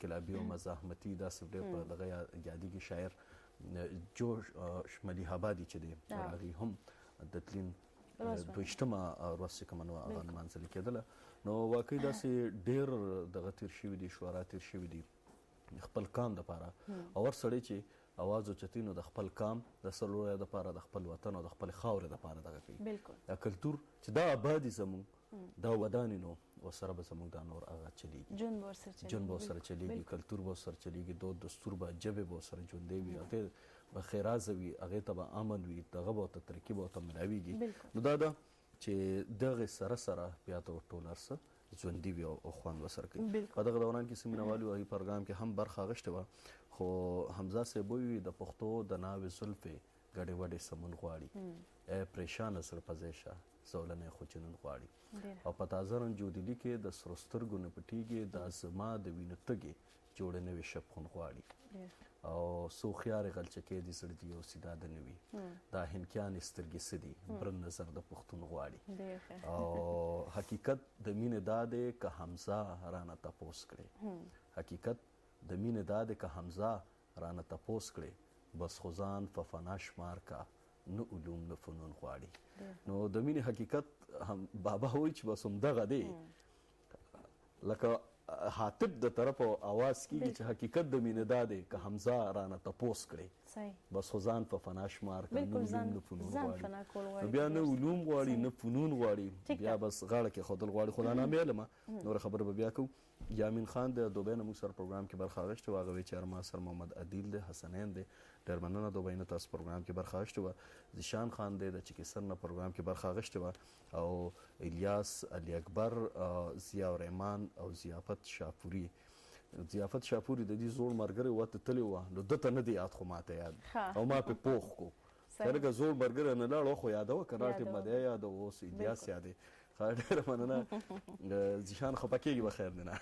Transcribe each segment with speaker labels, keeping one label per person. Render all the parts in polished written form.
Speaker 1: انقلابي او مزاحمتي داسې ډېر په دغه یادېږي شاعر جوش ملي آبادي چې دی هغې هم د تلین 22مه ورځ چې کومه نو هغه نمانځلې کېدله نو واقعي داسې ډېر دغه تېر شوي دي شعرا تېر شوي دي خپل کام دپاره او هر سړی چې اواز اوچتوي نو د خپل کام د سرلوړۍ دپاره د خپل وطن او د خپلې خاورې دپاره دغه کوي دا کلتور چې دا آباد دي زموږ دا ودان نو ورسره به زموږ دا نور هغه چلیږي ژوند به ورسره چلیږي کلتور به ورسره چلیږي دود دستور به ژبې به ورسره ژوندی وي هغې به ښېرازه وي هغې ته به امن وي دغه به ورته ترقي به ورته میلاویږي نو دا ده چې دغې سره سره بیا ته ټول هر څه ژوندي وي او خوند ورسره کوي په دغه دوران کې څه مینه والي وو هغې پروګرام کې هم برخه اخیستې وه خو حمزه صاحب وایي د پښتو د ناوې زلفې ګډې وډې سمون غواړي ای پریشانه زړه په ځای شه زولنې خو جنون غواړي او په تازه رنجودلي کې د سرو سترګو نه پټېږي دا زما د وینو تږې جوړې نوې شپخون غواړي او څو خیارې غلچکې دي زړه دي او سیدا د نه وي دا هندکیانې سترګې څه دي برن نظر د پښتون غواړي او حقیقت د مینې دا دی که حمزه رانه تپوس کړې حقیقت د مینې دا دی که حمزه رانه تپوس کړې بس خو ځان په فنا شمار کا نه علوم نه فنون غواړي نو د مینې حقیقت هم بابا وایي چې بس همدغه دی لکه حاطب د طرف اواز کیږي چې حقیقت د مینې دا دی که حمزه رانه تپوس کړې بس خو ځان په فنا شمار کړه نه علوم نه فنون غواړي نو بیا نه علوم غواړي نه فنون غواړي بیا بس غاړه کې ښودل غواړي خو دا نامې علمه نوره خبره به بیا کوو یامین خان د دوبۍ نه موږ سره پروګرام کې برخه اخیستې وه هغه وایي چې ارما سر محمد عدیل دی حسنین دی ډېر مننه دوبۍ نه تاسو پروګرام کې برخه اخیستې وه ذیشان خان دی د چکیسر نه پروګرام کې برخه اخیستې وه او الیاس علی اکبر ضیا الرحمن او ضیافت شاپوري ضیافت شاپوري د دې زوړ ملګری وته تللی وه نو ده ته نه دی یاد خو ماته یاد او ما پې پوخ کو که لږه زوړ ملګری نه لاړ خو یادوه که راټې مدی یادوه اوس الیاس یادې ډېره مننه ذیشان خفه کېږي به خیر دی نه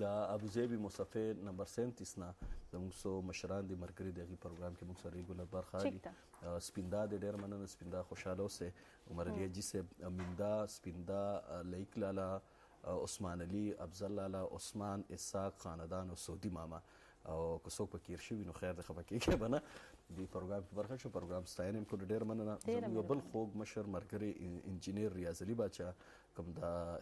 Speaker 1: د ابوظبي مصطفی نمبر 37 نه زموږ څو مشران دي ملګري د هغې پروګرام کې موږ سره ریګولر برخه اخلي سپیندا دی ډېر مننه سپیندا خوشحاله اوسئ عمر علي حاجي صاحب میندا سپیندا لایق لالا عثمان علي افضل لالا عثمان اسحاق خاندان او سعودي ماما او که څوک په کې هېر شوي نو خیر د خفه کېږئ به نه دې پروګرام کې برخه شو پروګرام ستاینه یې کوله ډېره مننه زموږ یو بل خوږ مشر ملګری انجینیر ریاض علي باچا کوم د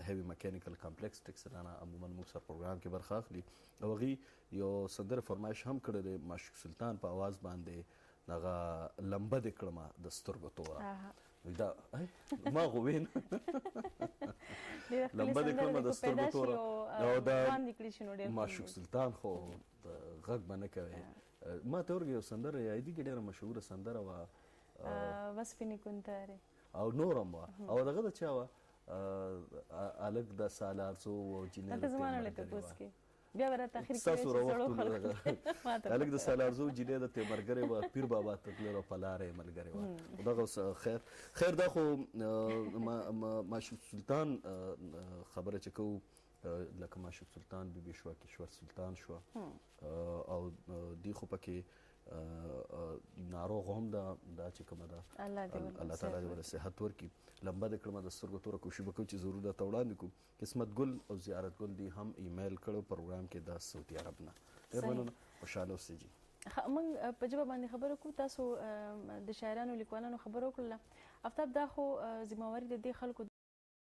Speaker 1: هیوي میکانیکل کمپلیکس ټیکسلانه عموما موږ سره پروګرام کې برخه اخلي او هغې یو سندره فرمایش هم کړی دی معشوق سلطان په اواز باندې هغه لمبه دې کړمه د سترګو توره دا ما خو وین لمبه دې کړمه د سترګو توره او دا معشوق سلطان خو غږ به نه کوي ما ته ورګې یو سندره یادېږي ډېره مشهوره سندره وه
Speaker 2: وصفې نیکونتارې
Speaker 1: او نور هم وه او دغه د چا وه هلک د سالارزو و جینۍ
Speaker 2: بیا به راته اخر کې
Speaker 1: هلک د سالارزو جینۍ د تې ملګری وه پیر بابا ته تللی په لاره یې ملګری وه دغه خیر دا خو معشوق سلطان خبره چې کوو لکه معشوق سلطان بیبي شوه کشور سلطان شوه او دی خو پکې ناروغ هم ده دا چې کومه ده الله تعالی دې ورله صحت ورکړي لمبه دې کړمه د سترګو توره کوشش به کوو چې ضرور درته وړاندې کړو قسمت ګل او زیارت ګل دی هم ایمیل کړو پروګرام کې د سعودي عرب نه ډېر مننه خوشحاله اوسئ جي
Speaker 2: موږ په ژبه باندې خبرې کوو تاسو د شاعرانو لیکوالانو خبرې وکړله افتاب دا خو ذمهواري د دې خلکو